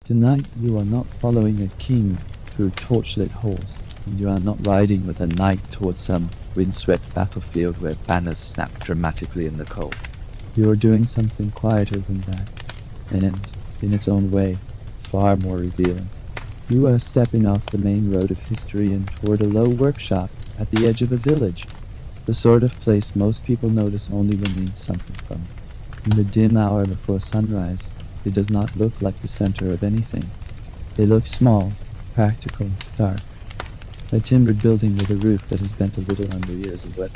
Tonight you are not following a king through torchlit halls, and you are not riding with a knight towards some windswept battlefield where banners snap dramatically in the cold. You are doing something quieter than that, and, in its own way, far more revealing. You are stepping off the main road of history and toward a low workshop at the edge of a village, the sort of place most people notice only when they need something from it. In the dim hour before sunrise, it does not look like the center of anything. It looks small, practical, dark. A timbered building with a roof that has bent a little under years of wet,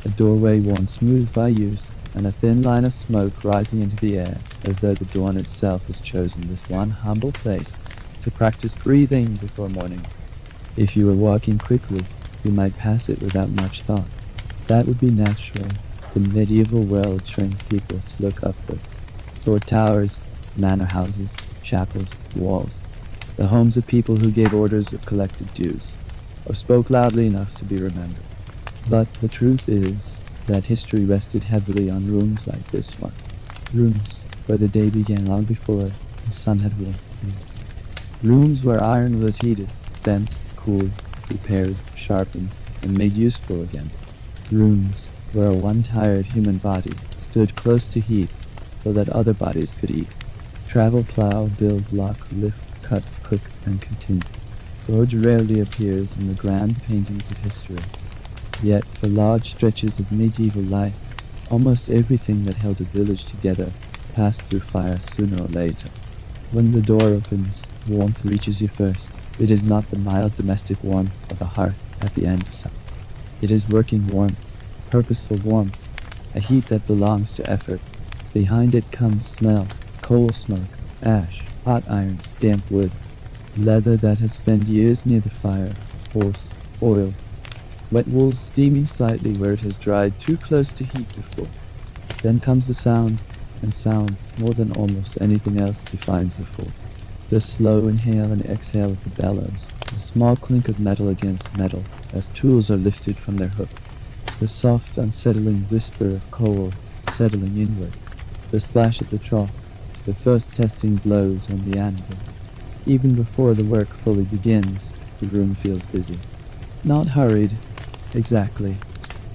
a doorway worn smooth by use, and a thin line of smoke rising into the air, as though the dawn itself has chosen this one humble place to practice breathing before morning. If you were walking quickly, you might pass it without much thought. That would be natural. The medieval world trained people to look upward, toward towers, manor houses, chapels, walls, the homes of people who gave orders or collected dues, or spoke loudly enough to be remembered. But the truth is that history rested heavily on rooms like this one, rooms where the day began long before the sun had warmed things, rooms where iron was heated, bent, cooled, repaired, sharpened, and made useful again, rooms where one tired human body stood close to heat so that other bodies could eat. Travel, plow, build, lock, lift, cut, cook, and continue. Forge rarely appears in the grand paintings of history. Yet, for large stretches of medieval life, almost everything that held a village together passed through fire sooner or later. When the door opens, warmth reaches you first. It is not the mild domestic warmth of a hearth at the end of summer. It is working warmth, purposeful warmth, a heat that belongs to effort. Behind it comes smell, coal smoke, ash, hot iron, damp wood, leather that has spent years near the fire, horse, oil, wet wool steaming slightly where it has dried too close to heat before. Then comes the sound, and sound, more than almost anything else, defines the forge. The slow inhale and exhale of the bellows, the small clink of metal against metal as tools are lifted from their hook, the soft, unsettling whisper of coal settling inward, the splash at the trough, the first testing blows on the anvil. Even before the work fully begins, the room feels busy. Not hurried, exactly.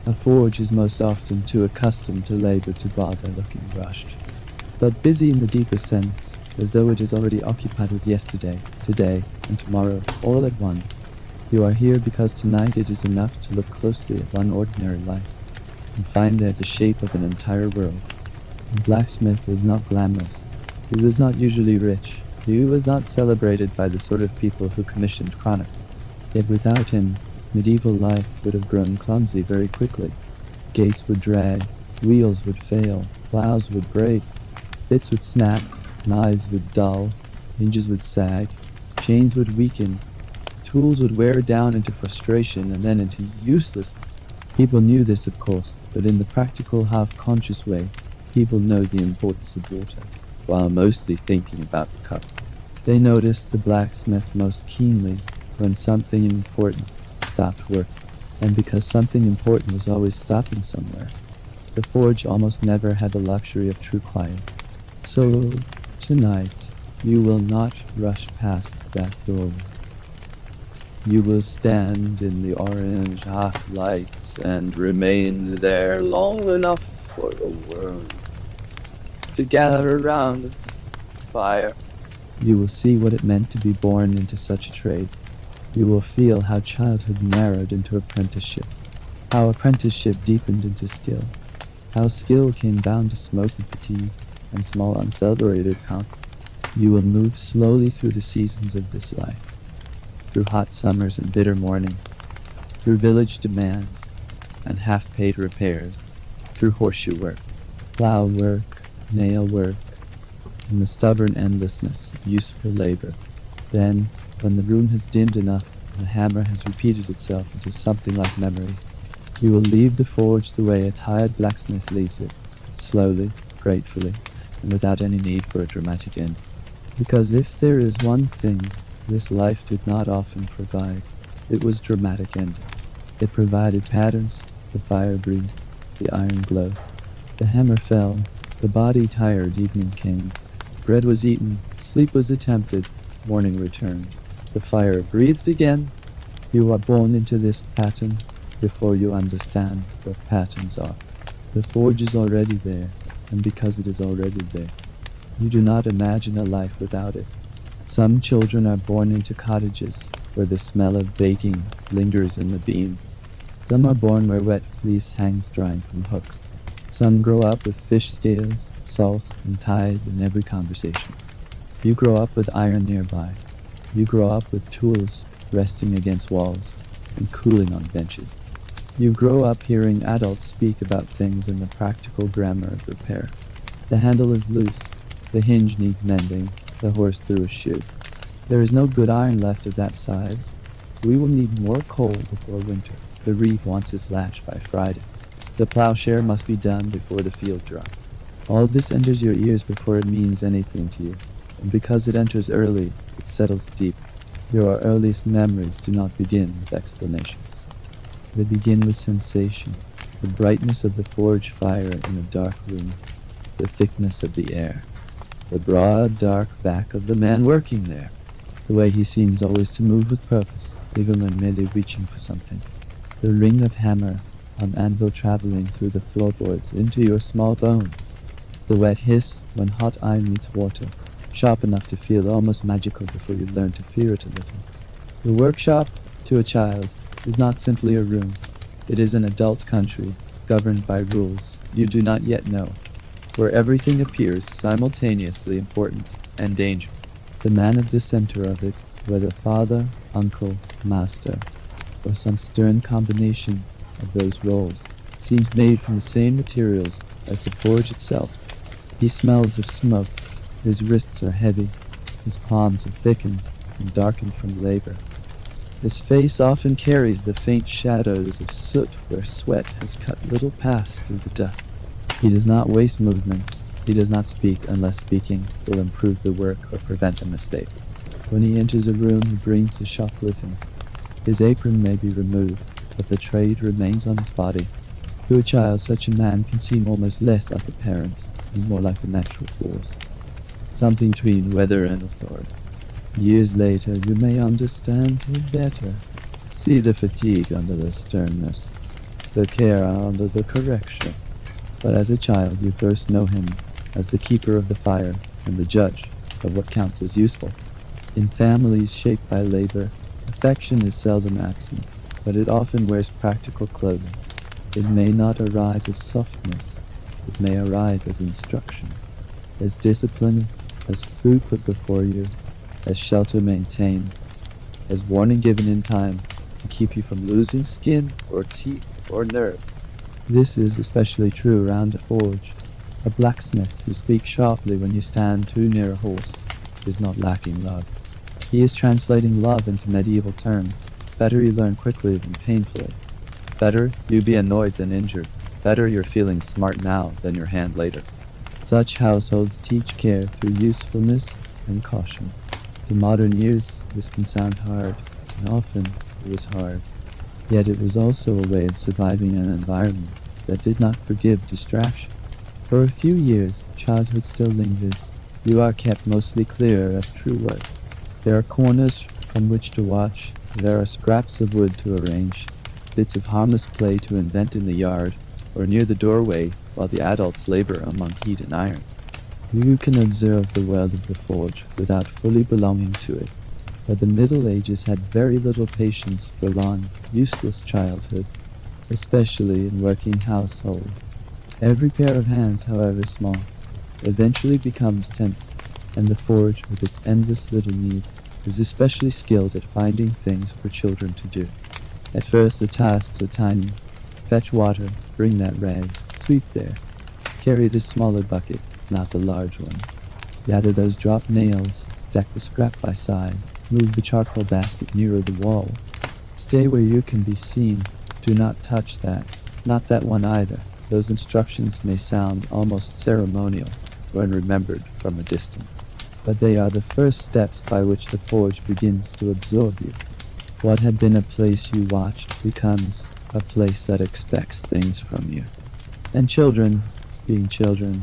A forge is most often too accustomed to labor to bother looking rushed, but busy in the deeper sense, as though it is already occupied with yesterday, today, and tomorrow, all at once. You are here because tonight it is enough to look closely at one ordinary life, and find there the shape of an entire world. And Blacksmith was not glamorous. He was not usually rich. He was not celebrated by the sort of people who commissioned chronicles. Yet without him, medieval life would have grown clumsy very quickly. Gates would drag, wheels would fail, plows would break, bits would snap, knives would dull, hinges would sag, chains would weaken, tools would wear down into frustration and then into uselessness. People knew this, of course, but in the practical, half-conscious way, people know the importance of water, while mostly thinking about the cup. They noticed the blacksmith most keenly when something important stopped work, and because something important was always stopping somewhere, the forge almost never had the luxury of true quiet. So, tonight, you will not rush past that doorway. You will stand in the orange half-light and remain there long enough for the world to gather around the fire. You will see what it meant to be born into such a trade. You will feel how childhood narrowed into apprenticeship, how apprenticeship deepened into skill, how skill came down to smoke and fatigue and small uncelebrated comfort. You will move slowly through the seasons of this life, through hot summers and bitter mornings, through village demands and half-paid repairs, through horseshoe work, plow work, nail work, and the stubborn endlessness of useful labor. Then, when the room has dimmed enough and the hammer has repeated itself into something like memory, you will leave the forge the way a tired blacksmith leaves it, slowly, gratefully, and without any need for a dramatic end. Because if there is one thing this life did not often provide, it was dramatic ending. It provided patterns, the fire breathed, the iron glowed. The hammer fell, the body tired evening came, Bread was eaten, sleep was attempted, morning returned. The fire breathed again. You are born into this pattern before you understand what patterns are. The forge is already there, and because it is already there, you do not imagine a life without it. Some children are born into cottages where the smell of baking lingers in the beam. Some are born where wet fleece hangs drying from hooks. Some grow up with fish scales, salt, and tide in every conversation. You grow up with iron nearby. You grow up with tools resting against walls and cooling on benches. You grow up hearing adults speak about things in the practical grammar of repair. The handle is loose. The hinge needs mending. The horse threw a shoe. There is no good iron left of that size. We will need more coal before winter. The reap wants its lash by Friday. The plowshare must be done before the field dry. All this enters your ears before it means anything to you, and because it enters early, it settles deep. Your earliest memories do not begin with explanations. They begin with sensation, the brightness of the forge fire in a dark room, the thickness of the air, the broad, dark back of the man working there, the way he seems always to move with purpose, even when merely reaching for something. The ring of hammer on anvil traveling through the floorboards into your small bone. The wet hiss when hot iron meets water, sharp enough to feel almost magical before you learn to fear it a little. The workshop, to a child, is not simply a room. It is an adult country, governed by rules you do not yet know, where everything appears simultaneously important and dangerous. The man at the center of it, whether father, uncle, master, or some stern combination of those roles, seems made from the same materials as the forge itself. He smells of smoke, his wrists are heavy, his palms are thickened and darkened from labor. His face often carries the faint shadows of soot where sweat has cut little paths through the dust. He does not waste movements. He does not speak unless speaking will improve the work or prevent a mistake. When he enters a room, he brings the shop with him. His apron may be removed, but the trade remains on his body. To a child, such a man can seem almost less like a parent and more like a natural force, something between weather and authority. Years later, you may understand him better. See the fatigue under the sternness, the care under the correction. But as a child, you first know him as the keeper of the fire and the judge of what counts as useful. In families shaped by labor, affection is seldom absent, but it often wears practical clothing. It may not arrive as softness. It may arrive as instruction, as discipline, as food put before you, as shelter maintained, as warning given in time to keep you from losing skin or teeth or nerve. This is especially true around a forge. A blacksmith who speaks sharply when you stand too near a horse is not lacking love. He is translating love into medieval terms. Better you learn quickly than painfully. Better you be annoyed than injured. Better you're feeling smart now than your hand later. Such households teach care through usefulness and caution. To modern ears, this can sound hard, and often it was hard. Yet it was also a way of surviving an environment that did not forgive distraction. For a few years, childhood still lingers. You are kept mostly clear of true work. There are corners from which to watch. There are scraps of wood to arrange, bits of harmless play to invent in the yard, or near the doorway while the adults labor among heat and iron. You can observe the world of the forge without fully belonging to it, but the Middle Ages had very little patience for long, useless childhood, especially in working households. Every pair of hands, however small, eventually becomes tender, and the forge, with its endless little needs, is especially skilled at finding things for children to do. At first the tasks are tiny. Fetch water, bring that rag, sweep there, carry this smaller bucket, not the large one. Gather those dropped nails, stack the scrap by size, move the charcoal basket nearer the wall. Stay where you can be seen. Do not touch that. Not that one either. Those instructions may sound almost ceremonial when remembered from a distance, but they are the first steps by which the forge begins to absorb you. What had been a place you watched becomes a place that expects things from you. And children, being children,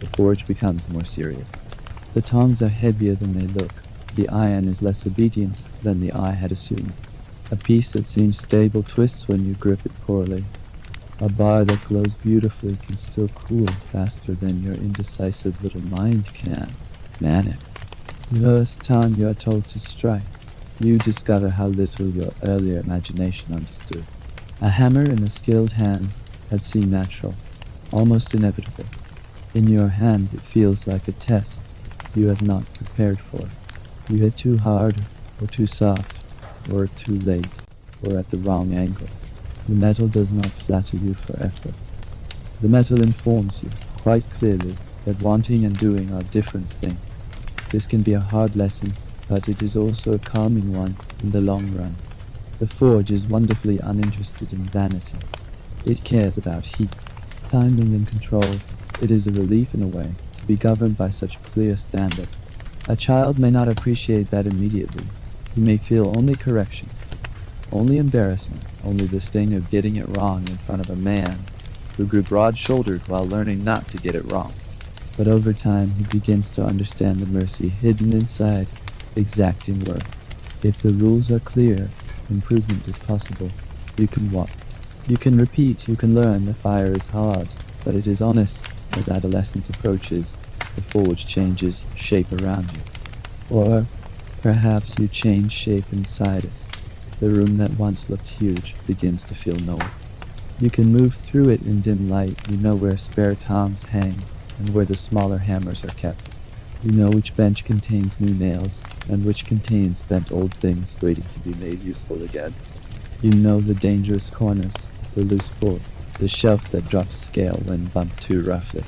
the forge becomes more serious. The tongs are heavier than they look. The iron is less obedient than the eye had assumed. A piece that seems stable twists when you grip it poorly. A bar that glows beautifully can still cool faster than your indecisive little mind can. Manic. The first time you are told to strike, you discover how little your earlier imagination understood. A hammer in a skilled hand had seemed natural, almost inevitable. In your hand it feels like a test you have not prepared for. You hit too hard, or too soft, or too late, or at the wrong angle. The metal does not flatter you for effort. The metal informs you, quite clearly, that wanting and doing are different things. This can be a hard lesson, but it is also a calming one in the long run. The forge is wonderfully uninterested in vanity. It cares about heat, timing, and control. It is a relief in a way to be governed by such clear standards. A child may not appreciate that immediately. He may feel only correction, only embarrassment, only the sting of getting it wrong in front of a man who grew broad-shouldered while learning not to get it wrong. But over time he begins to understand the mercy hidden inside exacting work. If the rules are clear, improvement is possible. You can walk. You can repeat, you can learn. The fire is hard, but it is honest. As adolescence approaches, the forge changes shape around you. Or perhaps you change shape inside it. The room that once looked huge begins to feel normal. You can move through it in dim light. You know where spare tongs hang and where the smaller hammers are kept. You know which bench contains new nails and which contains bent old things waiting to be made useful again. You know the dangerous corners, the loose board, the shelf that drops scale when bumped too roughly.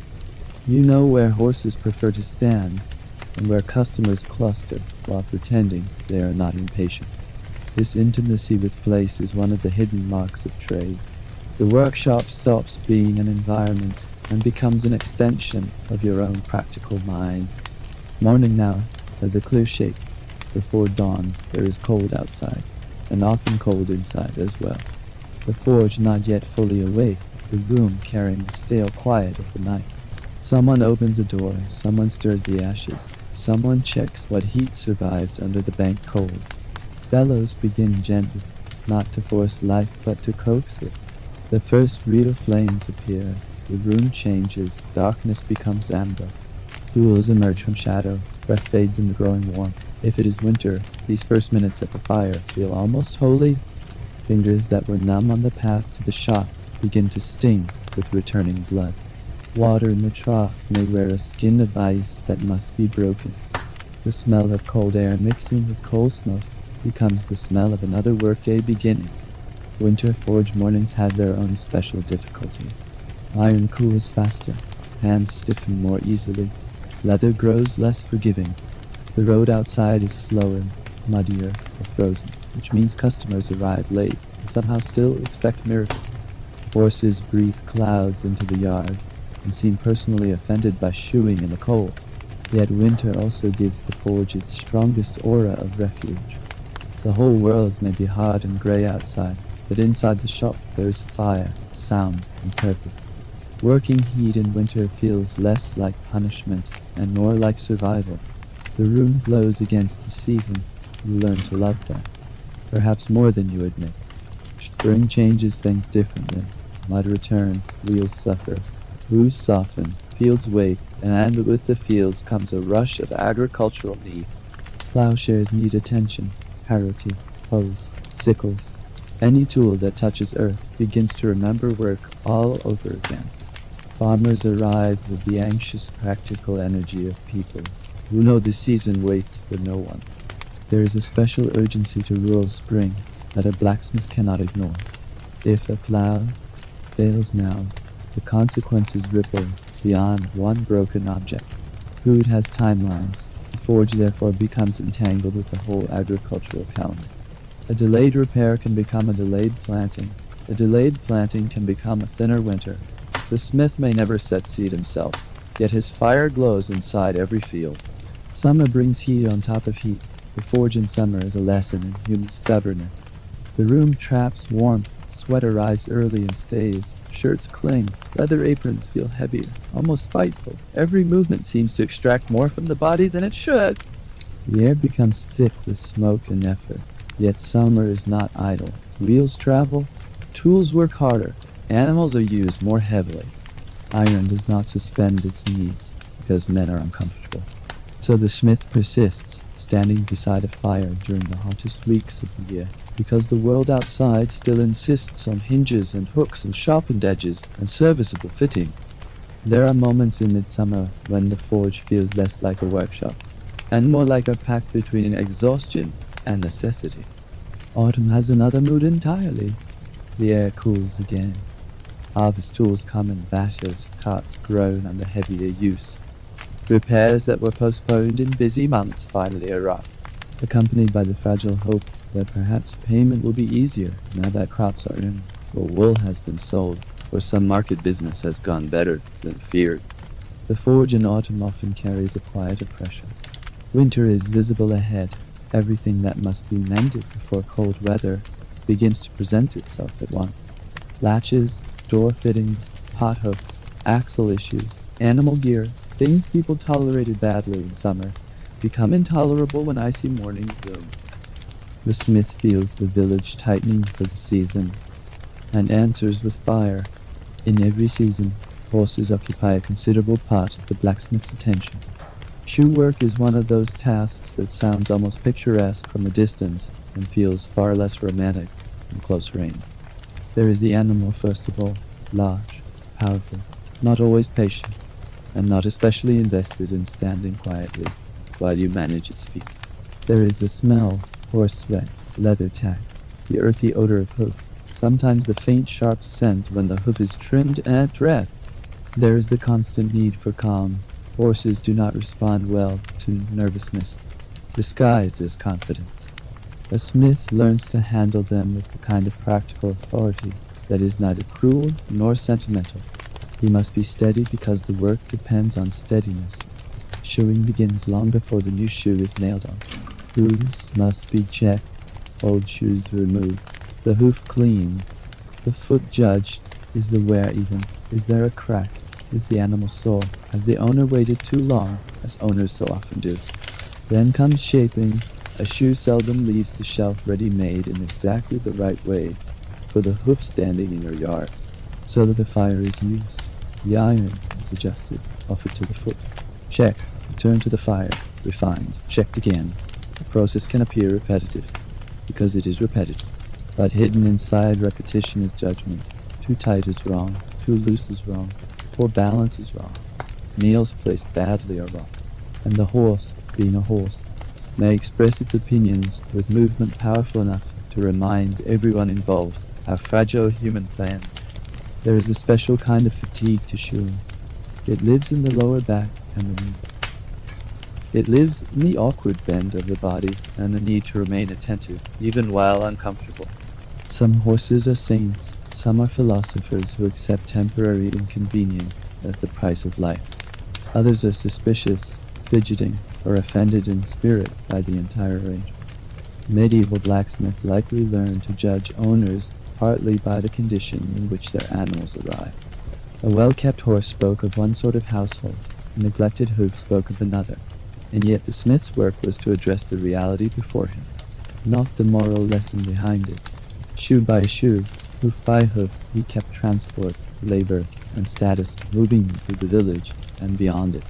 You know where horses prefer to stand and where customers cluster while pretending they are not impatient. This intimacy with place is one of the hidden marks of trade. The workshop stops being an environment and becomes an extension of your own practical mind. Morning now has a clear shape. Before dawn there is cold outside, and often cold inside as well. The forge not yet fully awake, the room carrying the stale quiet of the night. Someone opens a door, someone stirs the ashes, someone checks what heat survived under the bank cold. Bellows begin gently, not to force life but to coax it. The first real flames appear, the room changes, darkness becomes amber. Tools emerge from shadow, breath fades in the growing warmth. If it is winter, these first minutes at the fire feel almost holy. Fingers that were numb on the path to the shop begin to sting with returning blood. Water in the trough may wear a skin of ice that must be broken. The smell of cold air mixing with coal smoke becomes the smell of another workday beginning. Winter forge mornings had their own special difficulty. Iron cools faster, hands stiffen more easily, leather grows less forgiving. The road outside is slower, muddier, or frozen, which means customers arrive late and somehow still expect miracles. Horses breathe clouds into the yard and seem personally offended by shoeing in the cold. Yet winter also gives the forge its strongest aura of refuge. The whole world may be hard and grey outside, but inside the shop there is fire, sound, and purpose. Working heat in winter feels less like punishment and more like survival. The room glows against the season. You learn to love that, perhaps more than you admit. Spring changes things differently. Mud returns, wheels suffer, roofs soften, fields wake, and with the fields comes a rush of agricultural need. Plowshares need attention, harrowty, hoes, sickles. Any tool that touches earth begins to remember work all over again. Farmers arrive with the anxious, practical energy of people who know the season waits for no one. There is a special urgency to rural spring that a blacksmith cannot ignore. If a plow fails now, the consequences ripple beyond one broken object. Food has timelines. The forge therefore becomes entangled with the whole agricultural calendar. A delayed repair can become a delayed planting. A delayed planting can become a thinner winter. The smith may never set seed himself, yet his fire glows inside every field. Summer brings heat on top of heat. The forge in summer is a lesson in human stubbornness. The room traps warmth. Sweat arrives early and stays. shirts cling, leather aprons feel heavier, almost spiteful. Every movement seems to extract more from the body than it should. The air becomes thick with smoke and effort, yet summer is not idle. Wheels travel, tools work harder, animals are used more heavily. Iron does not suspend its needs because men are uncomfortable. So the smith persists, standing beside a fire during the hottest weeks of the year, because the world outside still insists on hinges and hooks and sharpened edges and serviceable fitting. There are moments in midsummer when the forge feels less like a workshop, and more like a pact between exhaustion and necessity. Autumn has another mood entirely. The air cools again. Harvest tools come in batches, carts groan under heavier use. Repairs that were postponed in busy months finally arrive, accompanied by the fragile hope that perhaps payment will be easier now that crops are in, or wool has been sold, or some market business has gone better than feared. The forge in autumn often carries a quieter pressure. Winter is visible ahead. Everything that must be mended before cold weather begins to present itself at once. Latches, door fittings, pot hooks, axle issues, animal gear, things people tolerated badly in summer, become intolerable when icy mornings loom. The smith feels the village tightening for the season, and answers with fire. In every season, horses occupy a considerable part of the blacksmith's attention. Shoe work is one of those tasks that sounds almost picturesque from a distance and feels far less romantic from close range. There is the animal first of all, large, powerful, not always patient, and not especially invested in standing quietly while you manage its feet. There is the smell, horse sweat, leather tack, the earthy odor of hoof, sometimes the faint sharp scent when the hoof is trimmed and at rest. There is the constant need for calm. Horses do not respond well to nervousness, disguised as confidence. A smith learns to handle them with the kind of practical authority that is neither cruel nor sentimental. He must be steady because the work depends on steadiness. Shoeing begins long before the new shoe is nailed on. Hooves must be checked, old shoes removed, the hoof cleaned, the foot judged. Is the wear even? Is there a crack? Is the animal sore? Has the owner waited too long, as owners so often do? Then comes shaping. A shoe seldom leaves the shelf ready-made in exactly the right way for the hoof standing in your yard, so that the fire is used. The iron is adjusted, offered to the foot. Check, return to the fire, refined, checked again. The process can appear repetitive, because it is repetitive, but hidden inside repetition is judgment. Too tight is wrong, too loose is wrong, poor balance is wrong, nails placed badly are wrong, and the horse, being a horse, may express its opinions with movement powerful enough to remind everyone involved how fragile human plans. There is a special kind of fatigue to shoeing. It lives in the lower back and the knee. It lives in the awkward bend of the body and the need to remain attentive, even while uncomfortable. Some horses are saints. Some are philosophers who accept temporary inconvenience as the price of life. Others are suspicious, fidgeting, or offended in spirit by the entire range. Medieval blacksmiths likely learned to judge owners partly by the condition in which their animals arrive. A well-kept horse spoke of one sort of household, a neglected hoof spoke of another, and yet the smith's work was to address the reality before him, not the moral lesson behind it. Shoe by shoe, hoof by hoof, he kept transport, labor, and status moving through the village and beyond it.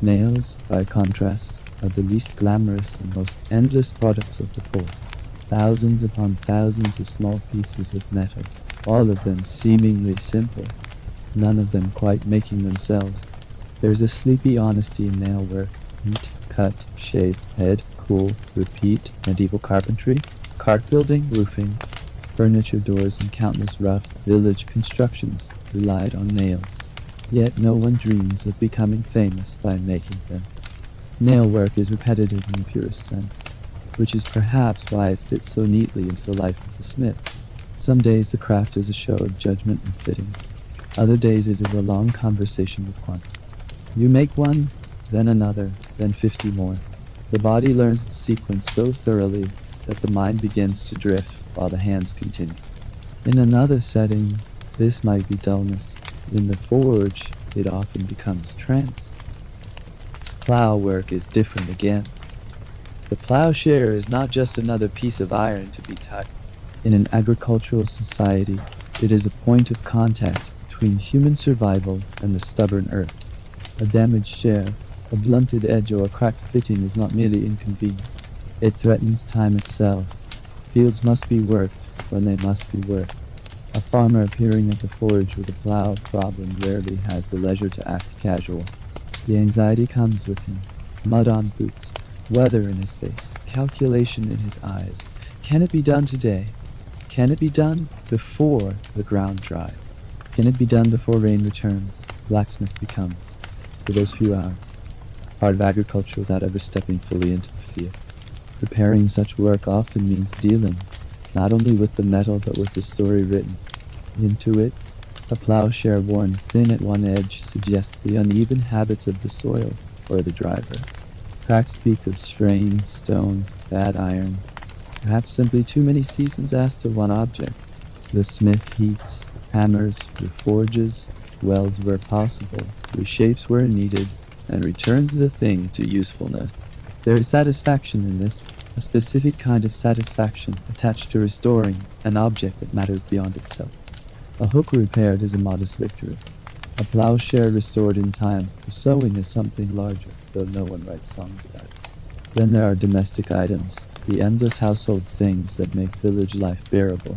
Nails, by contrast, are the least glamorous and most endless products of the forge. Thousands upon thousands of small pieces of metal, all of them seemingly simple, none of them quite making themselves. There's a sleepy honesty in nail work. Heat, cut, shape, head, cool, repeat, medieval carpentry, cart building, roofing, furniture doors, and countless rough village constructions relied on nails. Yet no one dreams of becoming famous by making them. Nail work is repetitive in the purest sense, which is perhaps why it fits so neatly into the life of the smith. Some days the craft is a show of judgment and fitting. Other days it is a long conversation with one. You make one, then another, then 50 more. The body learns the sequence so thoroughly that the mind begins to drift while the hands continue. In another setting, This might be dullness. In the forge, it often becomes trance. Plow work is different again. The plowshare is not just another piece of iron to be touched. In an agricultural society, it is a point of contact between human survival and the stubborn earth. A damaged share, a blunted edge, or a cracked fitting is not merely inconvenient. It threatens time itself. Fields must be worked when they must be worked. A farmer appearing at the forge with a plow problem rarely has the leisure to act casual. The anxiety comes with him. Mud on boots, weather in his face, calculation in his eyes. Can it be done today? Can it be done before the ground dries? Can it be done before rain returns? Blacksmith becomes, for those few hours, part of agriculture without ever stepping fully into the field. Preparing such work often means dealing, not only with the metal but with the story written into it. A plowshare worn thin at one edge suggests the uneven habits of the soil or the driver. Cracks speak of strain, stone, bad iron, perhaps simply too many seasons asked of one object. The smith heats, hammers, reforges, welds where possible, reshapes where needed, and returns the thing to usefulness. There is satisfaction in this, a specific kind of satisfaction attached to restoring an object that matters beyond itself. A hook repaired is a modest victory. A plowshare restored in time for sewing is something larger, though no one writes songs about it. Then there are domestic items, the endless household things that make village life bearable.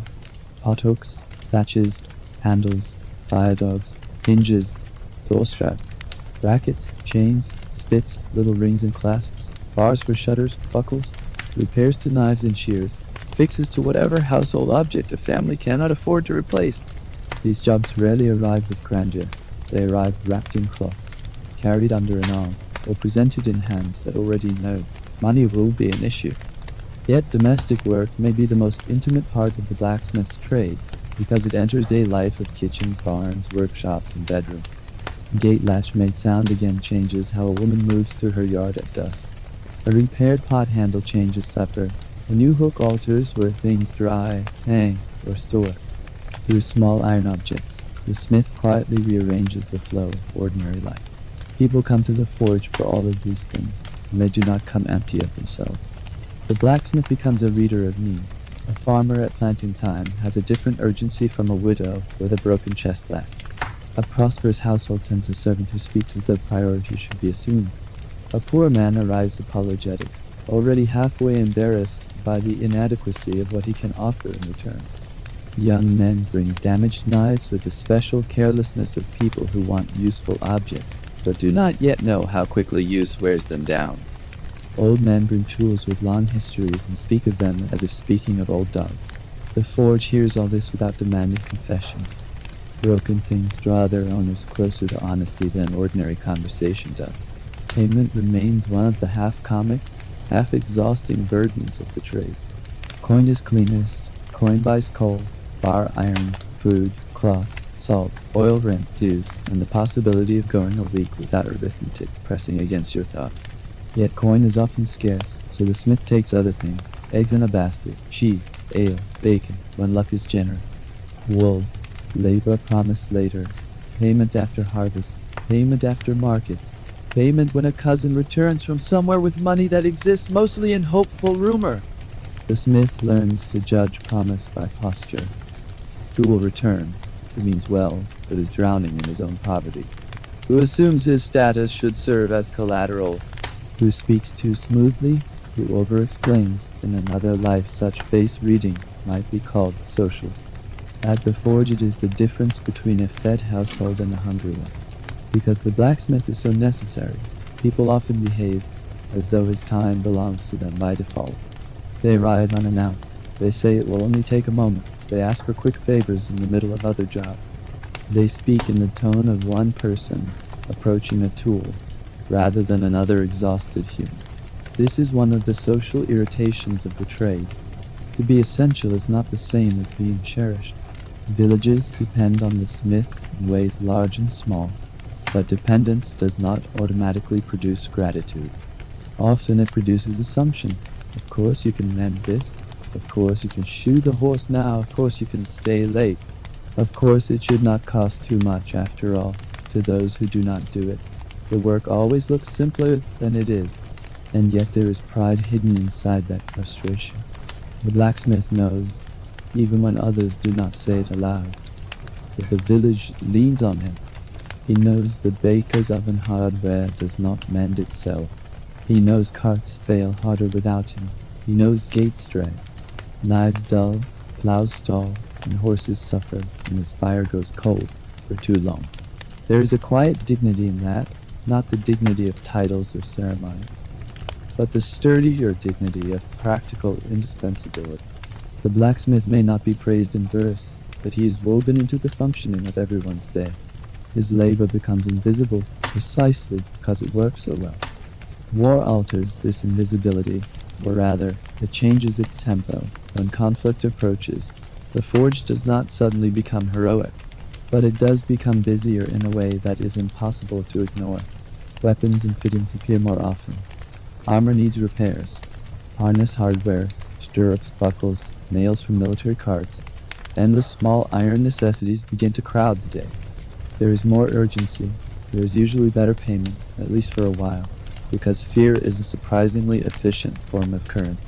Pothooks, latches, handles, fire dogs, hinges, door straps, brackets, chains, spits, little rings and clasps, bars for shutters, buckles, repairs to knives and shears, fixes to whatever household object a family cannot afford to replace. These jobs rarely arrive with grandeur. They arrive wrapped in cloth, carried under an arm, or presented in hands that already know money will be an issue. Yet domestic work may be the most intimate part of the blacksmith's trade, because it enters day life of kitchens, barns, workshops, and bedrooms. Gate latch made sound again changes how a woman moves through her yard at dusk. A repaired pot handle changes supper. A new hook alters where things dry, hang, or store. Through small iron objects, the smith quietly rearranges the flow of ordinary life. People come to the forge for all of these things, and they do not come empty of themselves. The blacksmith becomes a reader of need. A farmer at planting time has a different urgency from a widow with a broken chest latch. A prosperous household sends a servant who speaks as though priority should be assumed. A poor man arrives apologetic, already halfway embarrassed by the inadequacy of what he can offer in return. Young men bring damaged knives with the special carelessness of people who want useful objects, but do not yet know how quickly use wears them down. Old men bring tools with long histories and speak of them as if speaking of old dogs. The forge hears all this without demanding confession. Broken things draw their owners closer to honesty than ordinary conversation does. Payment remains one of the half-comic, half-exhausting burdens of the trade. Coin is cleanest. Coin buys coal, bar iron, food, cloth, salt, oil, rent, dues, and the possibility of going a week without arithmetic pressing against your thought. Yet coin is often scarce, so the smith takes other things, eggs in a basket, cheese, ale, bacon, when luck is generous, wool, labor promised later, payment after harvest, payment after market, payment when a cousin returns from somewhere with money that exists mostly in hopeful rumor. The smith learns to judge promise by posture. Who will return, who means well, but is drowning in his own poverty, who assumes his status should serve as collateral, who speaks too smoothly, who over-explains. In another life such face reading might be called socialist. At the forge it is the difference between a fed household and a hungry one. Because the blacksmith is so necessary, people often behave as though his time belongs to them by default. They arrive unannounced. They say it will only take a moment. They ask for quick favors in the middle of other jobs. They speak in the tone of one person approaching a tool, rather than another exhausted human. This is one of the social irritations of the trade. To be essential is not the same as being cherished. Villages depend on the smith in ways large and small, but dependence does not automatically produce gratitude. Often it produces assumption. Of course you can mend this. Of course you can shoe the horse now. Of course you can stay late. Of course, it should not cost too much after all, to those who do not do it. The work always looks simpler than it is, and yet there is pride hidden inside that frustration. The blacksmith knows, even when others do not say it aloud, that the village leans on him. He knows the baker's oven hardware does not mend itself. He knows carts fail harder without him. He knows gates drag, knives dull, plows stall, and horses suffer when his fire goes cold for too long. There is a quiet dignity in that, not the dignity of titles or ceremony, but the sturdier dignity of practical indispensability. The blacksmith may not be praised in verse, but he is woven into the functioning of everyone's day. His labor becomes invisible precisely because it works so well. War alters this invisibility, or rather, it changes its tempo. When conflict approaches, the forge does not suddenly become heroic, but it does become busier in a way that is impossible to ignore. Weapons and fittings appear more often. Armor needs repairs. Harness hardware, stirrups, buckles, nails from military carts, endless small iron necessities begin to crowd the day. There is more urgency. There is usually better payment, at least for a while, because fear is a surprisingly efficient form of current.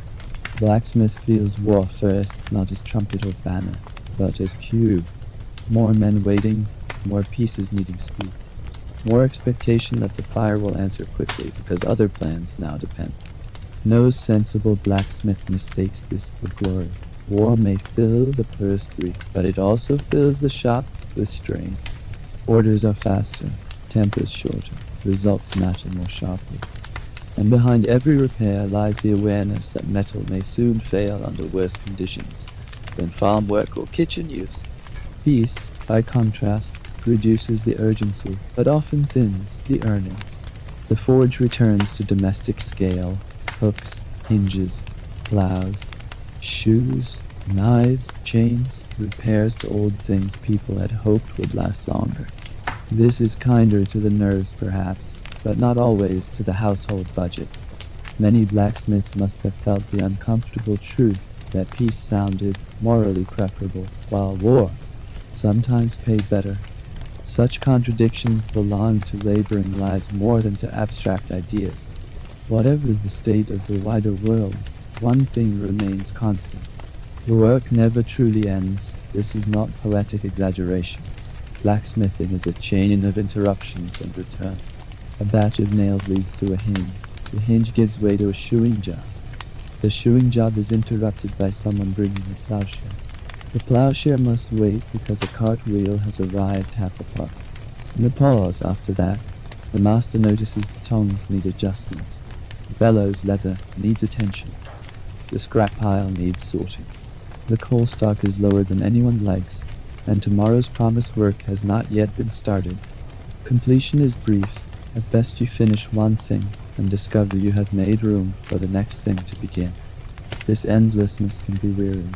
Blacksmith feels war first, not as trumpet or banner, but as cue. More men waiting, more pieces needing speed. More expectation that the fire will answer quickly, because other plans now depend. No sensible blacksmith mistakes this for glory. War may fill the purse weak, but it also fills the shop with strain. Orders are faster, tempers shorter, results matter more sharply. And behind every repair lies the awareness that metal may soon fail under worse conditions than farm work or kitchen use. Peace, by contrast, reduces the urgency, but often thins the earnings. The forge returns to domestic scale, hooks, hinges, plows, shoes, knives, chains, repairs to old things people had hoped would last longer. This is kinder to the nerves, perhaps, but not always to the household budget. Many blacksmiths must have felt the uncomfortable truth that peace sounded morally preferable, while war sometimes paid better. Such contradictions belong to laboring lives more than to abstract ideas. Whatever the state of the wider world, one thing remains constant. The work never truly ends. This is not poetic exaggeration. Blacksmithing is a chain of interruptions and return. A batch of nails leads to a hinge. The hinge gives way to a shoeing job. The shoeing job is interrupted by someone bringing a plowshare. The plowshare must wait because a cart wheel has arrived half apart. In the pause after that, the master notices the tongs need adjustment. The bellows leather needs attention. The scrap pile needs sorting. The coal stock is lower than anyone likes, and tomorrow's promised work has not yet been started. Completion is brief. At best you finish one thing and discover you have made room for the next thing to begin. This endlessness can be wearying,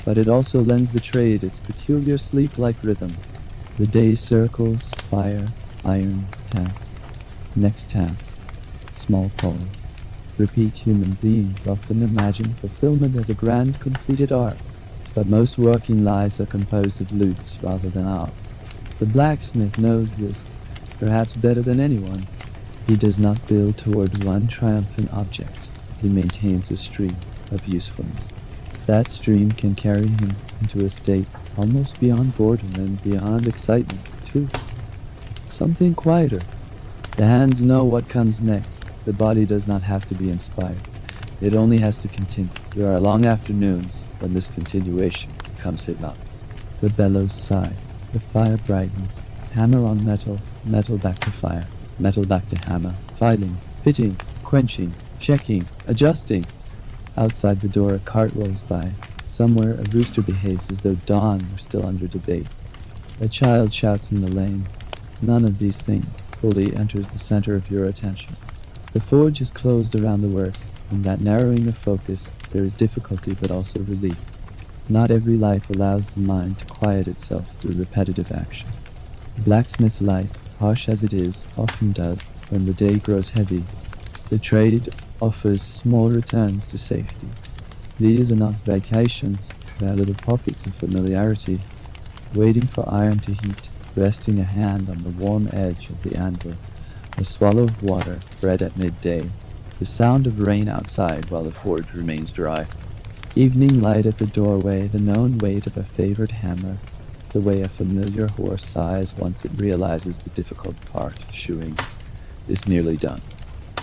but it also lends the trade its peculiar sleep-like rhythm. The day circles, fire, iron, task, next task, small pause. Repeat. Human beings often imagine fulfillment as a grand completed arc, but most working lives are composed of loops rather than arcs. The blacksmith knows this, perhaps better than anyone. He does not build toward one triumphant object. He maintains a stream of usefulness. That stream can carry him into a state almost beyond boredom and beyond excitement, too. Something quieter. The hands know what comes next. The body does not have to be inspired. It only has to continue. There are long afternoons when this continuation becomes hypnotic. The bellows sigh. The fire brightens. Hammer on metal, metal back to fire, metal back to hammer, filing, fitting, quenching, checking, adjusting. Outside the door a cart rolls by. Somewhere a rooster behaves as though dawn were still under debate. A child shouts in the lane. None of these things fully enters the center of your attention. The forge is closed around the work. In that narrowing of focus, there is difficulty but also relief. Not every life allows the mind to quiet itself through repetitive action. The blacksmith's life, harsh as it is, often does when the day grows heavy. The trade offers small returns to safety. These are not vacations, they are little pockets of familiarity. waiting for iron to heat, resting a hand on the warm edge of the anvil, a swallow of water, bread at midday, the sound of rain outside while the forge remains dry. Evening light at the doorway, the known weight of a favored hammer, the way a familiar horse sighs once it realizes the difficult part of shoeing is nearly done.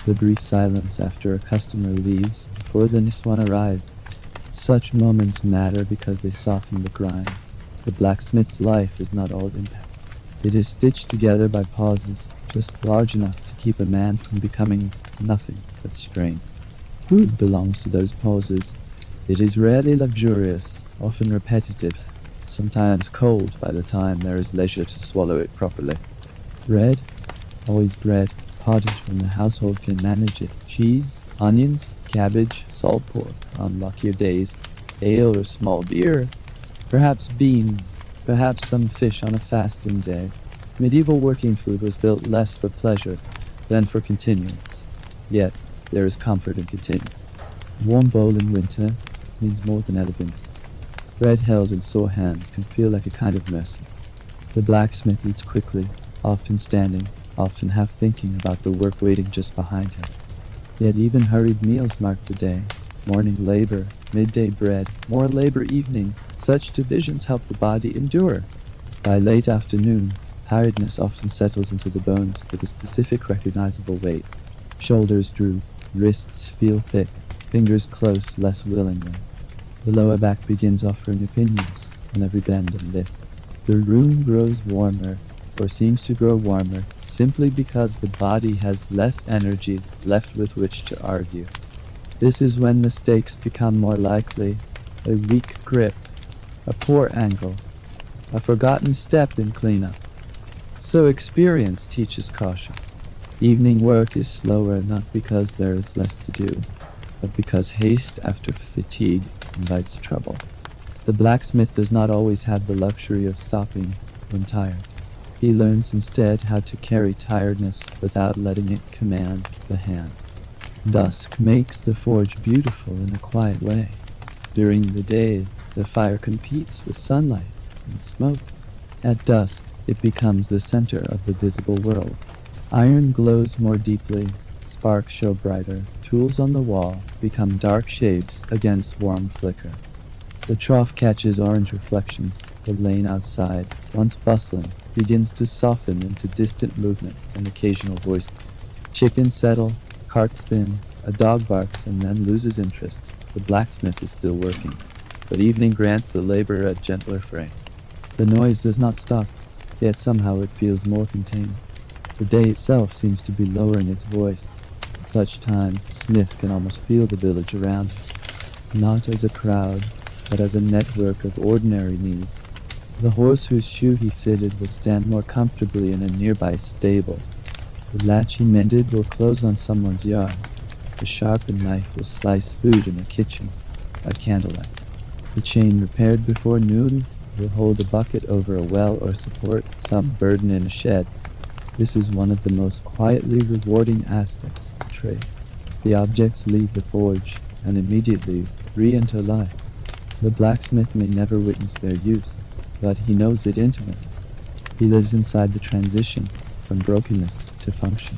The brief silence after a customer leaves before the next one arrives. Such moments matter because they soften the grind. The blacksmith's life is not all impact. It is stitched together by pauses, just large enough to keep a man from becoming nothing but strain. Food belongs to those pauses. It is rarely luxurious, often repetitive, sometimes cold by the time there is leisure to swallow it properly. Bread, always bread, pottage when the household can manage it. Cheese, onions, cabbage, salt pork on luckier days, ale or small beer, perhaps beans, perhaps some fish on a fasting day. Medieval working food was built less for pleasure than for continuance. Yet, there is comfort in continuing. A warm bowl in winter means more than elegance. Bread held in sore hands can feel like a kind of mercy. The blacksmith eats quickly, often standing, often half thinking about the work waiting just behind him. Yet even hurried meals mark the day. Morning labor, midday bread, more labor evening. Such divisions help the body endure. By late afternoon, tiredness often settles into the bones with a specific recognizable weight. Shoulders droop, wrists feel thick, fingers close less willingly. The lower back begins offering opinions on every bend and lift. The room grows warmer, or seems to grow warmer, simply because the body has less energy left with which to argue. This is when mistakes become more likely. A weak grip, a poor angle, a forgotten step in cleanup. So experience teaches caution. Evening work is slower not because there is less to do, but because haste after fatigue invites trouble. The blacksmith does not always have the luxury of stopping when tired. He learns instead how to carry tiredness without letting it command the hand. Dusk makes the forge beautiful in a quiet way. During the day, the fire competes with sunlight and smoke. At dusk, it becomes the center of the visible world. Iron glows more deeply, sparks show brighter, tools on the wall become dark shapes against warm flicker. The trough catches orange reflections. The lane outside, once bustling, begins to soften into distant movement and occasional voice. Chickens settle, carts thin, a dog barks and then loses interest. The blacksmith is still working, but evening grants the laborer a gentler frame. The noise does not stop, yet somehow it feels more contained. The day itself seems to be lowering its voice. At such time, the smith can almost feel the village around him, not as a crowd, but as a network of ordinary needs. The horse whose shoe he fitted will stand more comfortably in a nearby stable. The latch he mended will close on someone's yard. The sharpened knife will slice food in the kitchen by candlelight. The chain repaired before noon will hold a bucket over a well or support some burden in a shed. This is one of the most quietly rewarding aspects of the trade. The objects leave the forge and immediately re-enter life. The blacksmith may never witness their use, but he knows it intimately. He lives inside the transition from brokenness to function.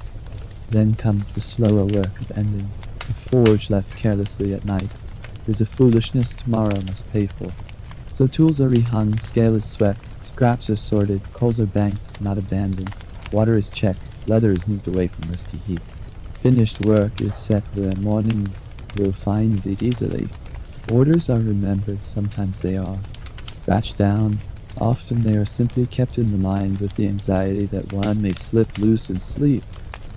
Then comes the slower work of ending. The forge left carelessly at night is a foolishness tomorrow must pay for. So tools are rehung, scale is swept, scraps are sorted, coals are banked, not abandoned, water is checked, leather is moved away from risky heat. Finished work is set where morning will find it easily. Orders are remembered, sometimes they are scratched down. Often they are simply kept in the mind with the anxiety that one may slip loose and sleep.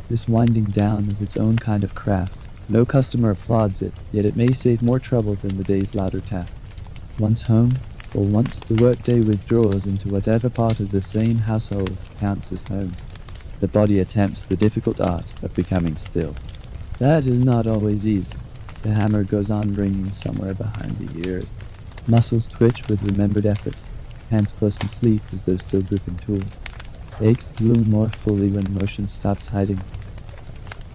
This winding down is its own kind of craft. No customer applauds it, yet it may save more trouble than the day's louder tap. Once home, or once the workday withdraws into whatever part of the same household counts as home, the body attempts the difficult art of becoming still. That is not always easy. The hammer goes on ringing somewhere behind the ears. Muscles twitch with remembered effort. Hands close in sleep as though still gripping tools. Aches bloom more fully when motion stops hiding.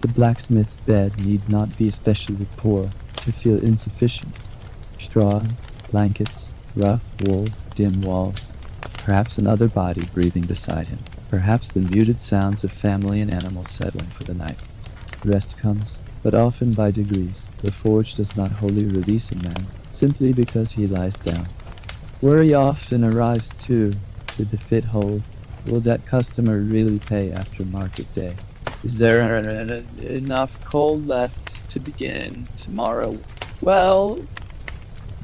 The blacksmith's bed need not be especially poor to feel insufficient. Straw, blankets, rough wool, dim walls, Perhaps another body breathing beside him. Perhaps the muted sounds of family and animals settling for the night. Rest comes, but often by degrees. The forge does not wholly release a man, simply because he lies down. Worry often arrives too. Did the fit hold? Will that customer really pay after market day? Is there enough coal left to begin tomorrow? Well,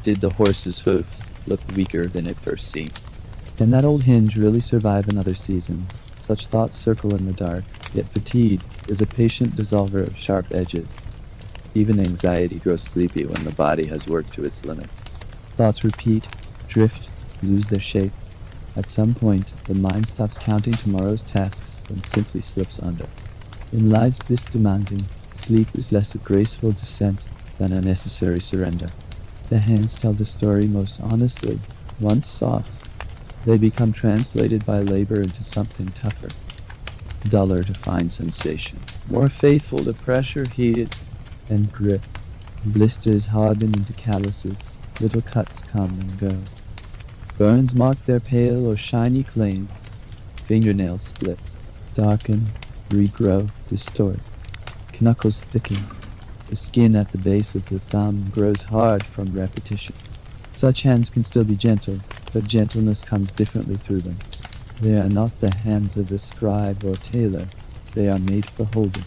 did the horse's hoof look weaker than it first seemed? Can that old hinge really survive another season? Such thoughts circle in the dark, yet fatigue is a patient dissolver of sharp edges. Even anxiety grows sleepy when the body has worked to its limit. Thoughts repeat, drift, lose their shape. At some point, the mind stops counting tomorrow's tasks and simply slips under. In lives this demanding, sleep is less a graceful descent than a necessary surrender. The hands tell the story most honestly. Once soft, they become translated by labor into something tougher, duller to fine sensation, more faithful to pressure, heated, and grip. Blisters harden into calluses, little cuts come and go. Burns mark their pale or shiny claims. Fingernails split, darken, regrow, distort. Knuckles thicken. The skin at the base of the thumb grows hard from repetition. Such hands can still be gentle, but gentleness comes differently through them. They are not the hands of a scribe or tailor. They are made for holding,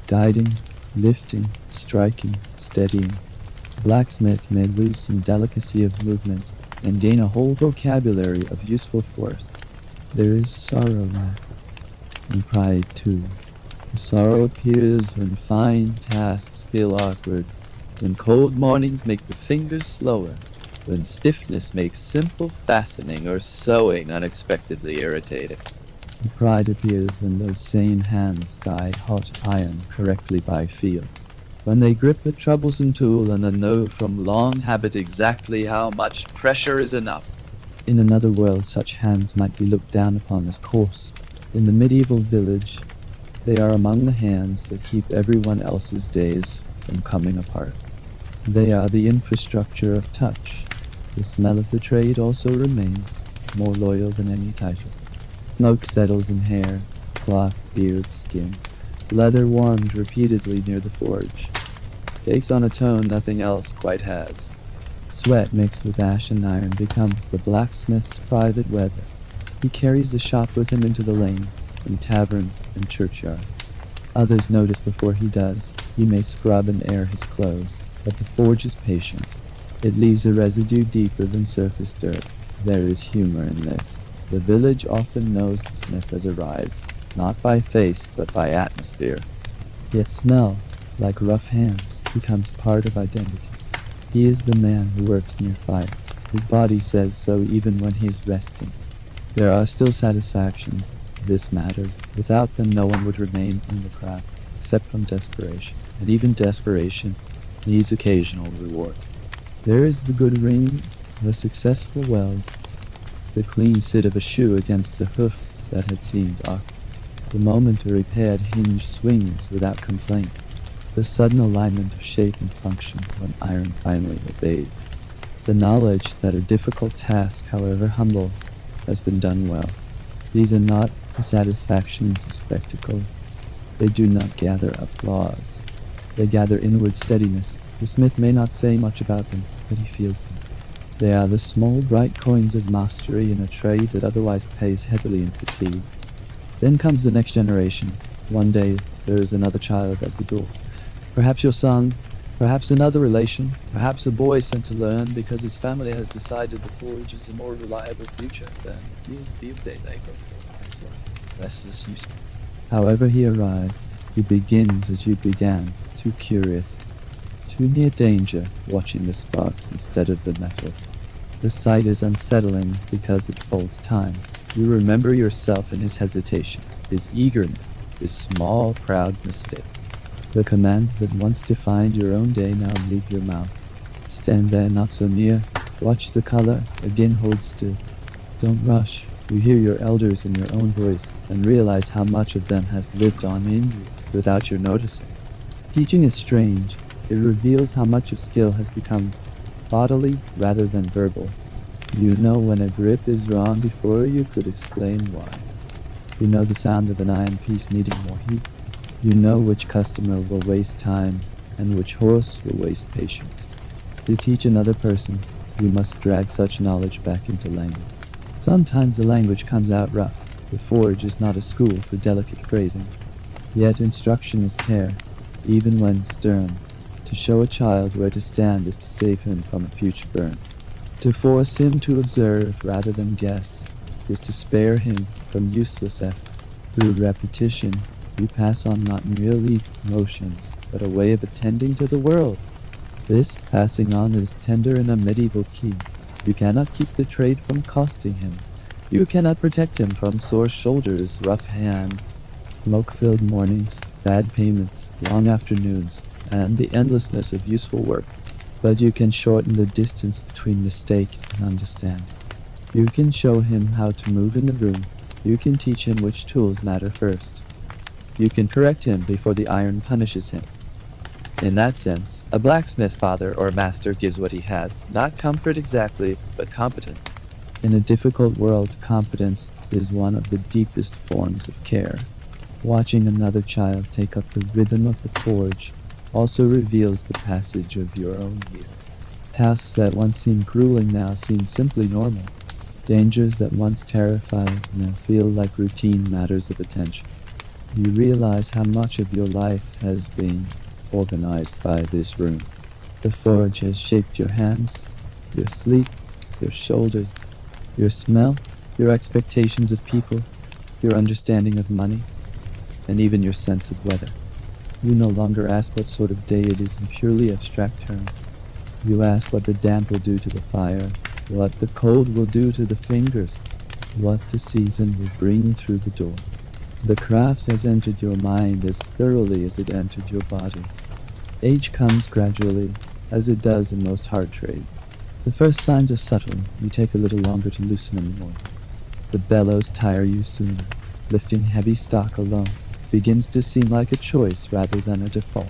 guiding, lifting, striking, steadying. Blacksmith may lose some delicacy of movement and gain a whole vocabulary of useful force. There is sorrow now, and pride too. The sorrow appears when fine tasks feel awkward, when cold mornings make the fingers slower, when stiffness makes simple fastening or sewing unexpectedly irritating. The pride appears when those same hands guide hot iron correctly by feel, when they grip a troublesome tool and then know from long habit exactly how much pressure is enough. In another world, such hands might be looked down upon as coarse. In the medieval village, they are among the hands that keep everyone else's days from coming apart. They are the infrastructure of touch. The smell of the trade also remains, more loyal than any title. Smoke settles in hair, cloth, beard, skin. Leather warmed repeatedly near the forge. Takes on a tone nothing else quite has. Sweat mixed with ash and iron becomes the blacksmith's private weather. He carries the shop with him into the lane, in tavern and churchyard. Others notice before he does. He may scrub and air his clothes, but the forge is patient. It leaves a residue deeper than surface dirt. There is humor in this. The village often knows the smith has arrived, not by face, but by atmosphere. Yet smell, like rough hands, becomes part of identity. He is the man who works near fire. His body says so even when he is resting. There are still satisfactions. This matters. Without them, no one would remain in the craft, except from desperation. And even desperation needs occasional reward. There is the good ring of a successful weld, the clean sit of a shoe against a hoof that had seemed awkward, the moment a repaired hinge swings without complaint, the sudden alignment of shape and function when iron finally obeyed, the knowledge that a difficult task, however humble, has been done well. These are not the satisfactions of spectacle. They do not gather applause. They gather inward steadiness. The smith may not say much about them, but he feels them. They are the small bright coins of mastery in a trade that otherwise pays heavily in fatigue. Then comes the next generation. One day there is another child at the door. Perhaps your son, perhaps another relation, perhaps a boy sent to learn because his family has decided the forge is a more reliable future than field-day labor. Restless useful. However he arrives, he begins as you began, too curious, too near danger, watching the sparks instead of the metal. The sight is unsettling because it holds time. You remember yourself in his hesitation, his eagerness, his small, proud mistake. The commands that once defined your own day now leave your mouth. Stand there, not so near. Watch the color, again hold still. Don't rush. You hear your elders in your own voice and realize how much of them has lived on in you without your noticing. Teaching is strange. It reveals how much of skill has become bodily rather than verbal. You know when a grip is wrong before you could explain why. You know the sound of an iron piece needing more heat. You know which customer will waste time and which horse will waste patience. To teach another person, you must drag such knowledge back into language. Sometimes the language comes out rough. The forge is not a school for delicate phrasing. Yet instruction is care, even when stern. To show a child where to stand is to save him from a future burn. To force him to observe rather than guess is to spare him from useless effort. Through repetition, you pass on not merely motions, but a way of attending to the world. This passing on is tender in a medieval key. You cannot keep the trade from costing him. You cannot protect him from sore shoulders, rough hand, smoke-filled mornings, bad payments, long afternoons, and the endlessness of useful work. But you can shorten the distance between mistake and understanding. You can show him how to move in the room. You can teach him which tools matter first. You can correct him before the iron punishes him. In that sense, a blacksmith father or master gives what he has, not comfort exactly, but competence. In a difficult world, competence is one of the deepest forms of care. Watching another child take up the rhythm of the forge also reveals the passage of your own years. Tasks that once seemed grueling now seem simply normal. Dangers that once terrified now feel like routine matters of attention. You realize how much of your life has been organized by this room. The forge has shaped your hands, your sleep, your shoulders, your smell, your expectations of people, your understanding of money, and even your sense of weather. You no longer ask what sort of day it is in purely abstract terms. You ask what the damp will do to the fire, what the cold will do to the fingers, what the season will bring through the door. The craft has entered your mind as thoroughly as it entered your body. Age comes gradually, as it does in most hard trade. The first signs are subtle. You take a little longer to loosen in the morning. The bellows tire you sooner. Lifting heavy stock alone begins to seem like a choice rather than a default.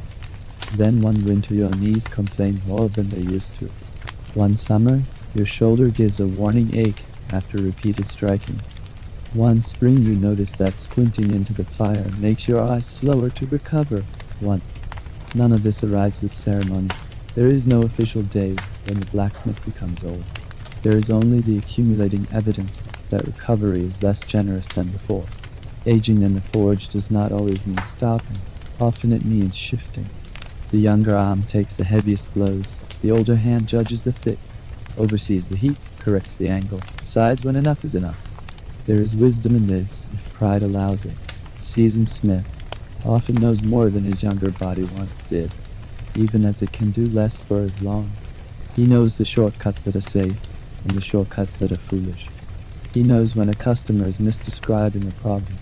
Then one winter your knees complain more than they used to. One summer, your shoulder gives a warning ache after repeated striking. One spring you notice that squinting into the fire makes your eyes slower to recover. None of this arrives with ceremony. There is no official day when the blacksmith becomes old. There is only the accumulating evidence that recovery is less generous than before. Aging in the forge does not always mean stopping. Often it means shifting. The younger arm takes the heaviest blows. The older hand judges the fit, oversees the heat, corrects the angle, decides when enough is enough. There is wisdom in this, if pride allows it. The seasoned smith often knows more than his younger body once did, even as it can do less for as long. He knows the shortcuts that are safe and the shortcuts that are foolish. He knows when a customer is misdescribing a problem.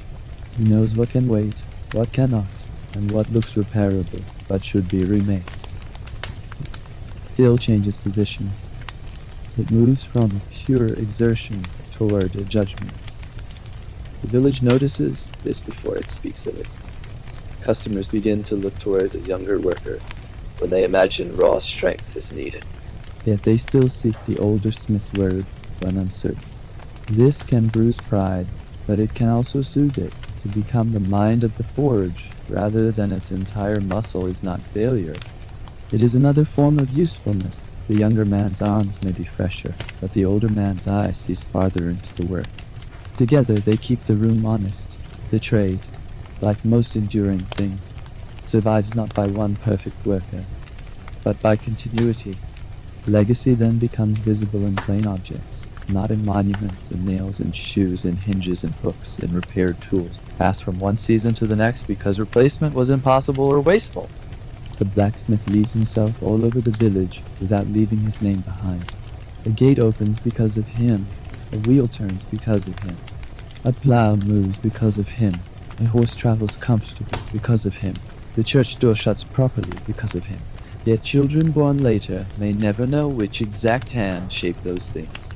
He knows what can wait, what cannot, and what looks repairable but should be remade. Still changes position. It moves from pure exertion toward a judgment. The village notices this before it speaks of it. Customers begin to look toward a younger worker when they imagine raw strength is needed. Yet they still seek the older smith's word when uncertain. This can bruise pride, but it can also soothe it. To become the mind of the forge rather than its entire muscle is not failure. It is another form of usefulness. The younger man's arms may be fresher, but the older man's eye sees farther into the work. Together they keep the room honest. The trade, like most enduring things, survives not by one perfect worker, but by continuity. Legacy then becomes visible in plain objects, not in monuments and nails and shoes and hinges and hooks and repaired tools, passed from one season to the next because replacement was impossible or wasteful. The blacksmith leaves himself all over the village without leaving his name behind. A gate opens because of him. A wheel turns because of him. A plow moves because of him. A horse travels comfortably because of him. The church door shuts properly because of him. Yet children born later may never know which exact hand shaped those things.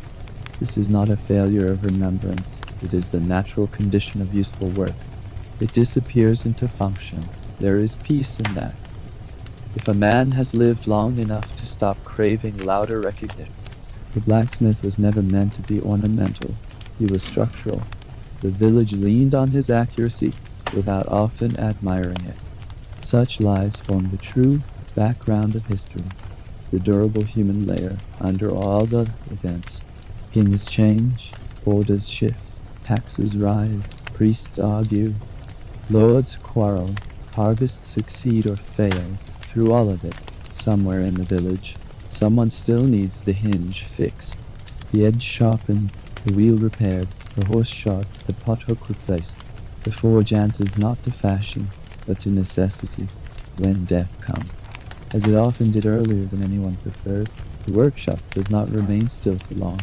This is not a failure of remembrance. It is the natural condition of useful work. It disappears into function. There is peace in that. If a man has lived long enough to stop craving louder recognition, The blacksmith was never meant to be ornamental. He was structural. The village leaned on his accuracy without often admiring it. Such lives form the true background of history, the durable human layer under all the events. Kings change, borders shift, taxes rise, priests argue, lords quarrel, harvests succeed or fail. Through all of it, somewhere in the village, someone still needs the hinge fixed, the edge sharpened, the wheel repaired, the horse shod, the pothook replaced. The forge answers not to fashion, but to necessity, when death comes. As it often did earlier than anyone preferred, the workshop does not remain still for long.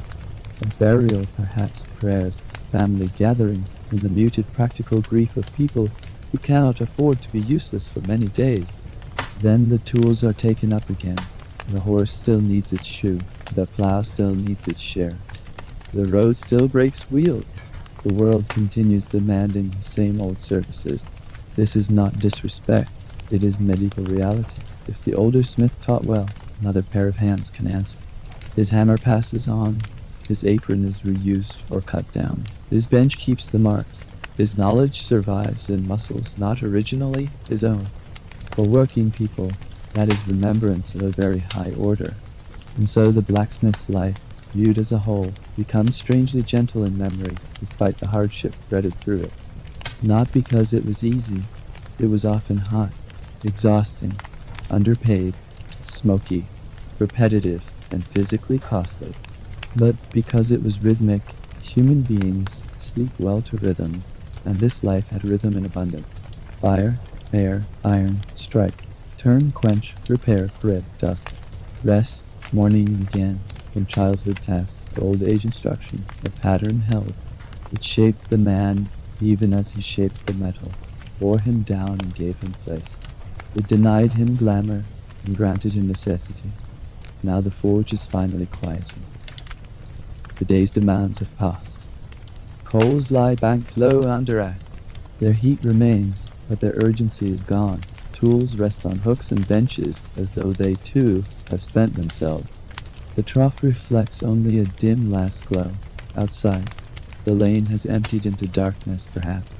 A burial, perhaps prayers, family gathering, in the muted practical grief of people who cannot afford to be useless for many days. Then the tools are taken up again. The horse still needs its shoe. The plow still needs its share. The road still breaks wheels. The world continues demanding the same old services. This is not disrespect. It is medieval reality. If the older smith taught well, another pair of hands can answer. His hammer passes on. His apron is reused or cut down. His bench keeps the marks. His knowledge survives in muscles not originally his own. For working people, that is remembrance of a very high order. And so the blacksmith's life, viewed as a whole, becomes strangely gentle in memory, despite the hardship threaded through it. Not because it was easy, it was often hot, exhausting, underpaid, smoky, repetitive, and physically costly. But because it was rhythmic, human beings sleep well to rhythm, and this life had rhythm in abundance. Fire, air, iron, strike, turn, quench, repair, thread, dust, rest, morning again, from childhood tasks to old age instruction, the pattern held. It shaped the man even as he shaped the metal, bore him down and gave him place. It denied him glamour and granted him necessity. Now the forge is finally quieting. The day's demands have passed. Coals lie banked low under ash. Their heat remains, but their urgency is gone. Tools rest on hooks and benches as though they too have spent themselves. The trough reflects only a dim last glow. Outside, the lane has emptied into darkness, perhaps.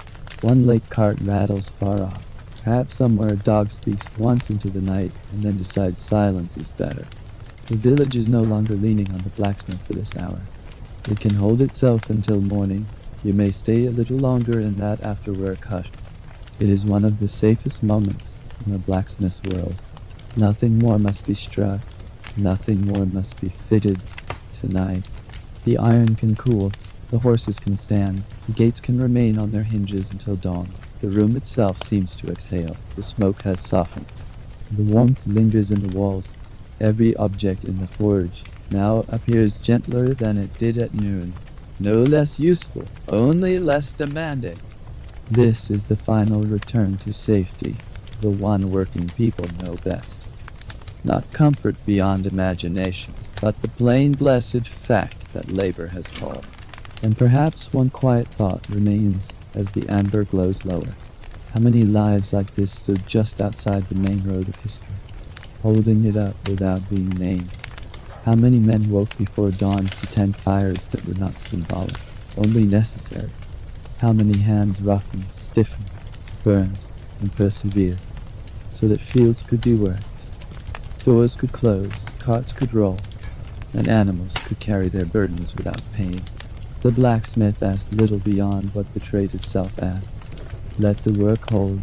One late cart rattles far off. Perhaps somewhere a dog speaks once into the night and then decides silence is better. The village is no longer leaning on the blacksmith for this hour. It can hold itself until morning. You may stay a little longer in that after-work hush. It is one of the safest moments in the blacksmith's world. Nothing more must be struck. Nothing more must be fitted tonight. The iron can cool. The horses can stand. The gates can remain on their hinges until dawn. The room itself seems to exhale. The smoke has softened. The warmth lingers in the walls. Every object in the forge now appears gentler than it did at noon. No less useful, only less demanding. This is the final return to safety, the one working people know best. Not comfort beyond imagination, but the plain blessed fact that labor has called. And perhaps one quiet thought remains as the amber glows lower. How many lives like this stood just outside the main road of history, holding it up without being named? How many men woke before dawn to tend fires that were not symbolic, only necessary? How many hands roughened, stiffened, burned, and persevered, so that fields could be worked, doors could close, carts could roll, and animals could carry their burdens without pain? The blacksmith asked little beyond what the trade itself asked. Let the work hold,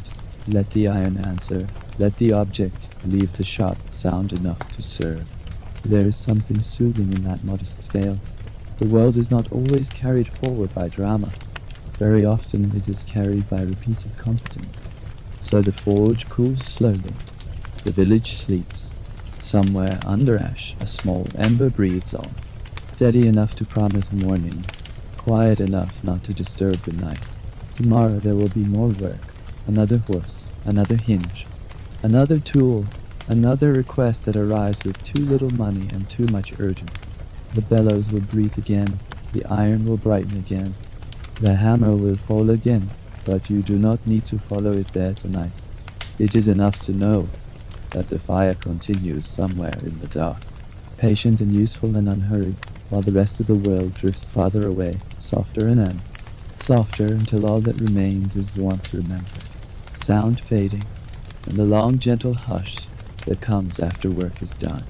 let the iron answer, let the object leave the shop sound enough to serve. There is something soothing in that modest scale. The world is not always carried forward by drama. Very often it is carried by repeated competence. So the forge cools slowly. The village sleeps. Somewhere under ash, a small ember breathes on, steady enough to promise morning, quiet enough not to disturb the night. Tomorrow there will be more work. Another horse, another hinge, another tool, another request that arrives with too little money and too much urgency. The bellows will breathe again, the iron will brighten again, the hammer will fall again, but you do not need to follow it there tonight. It is enough to know that the fire continues somewhere in the dark, patient and useful and unhurried. while the rest of the world drifts farther away, softer and softer until all that remains is warmth remembered, sound fading, and the long gentle hush that comes after work is done.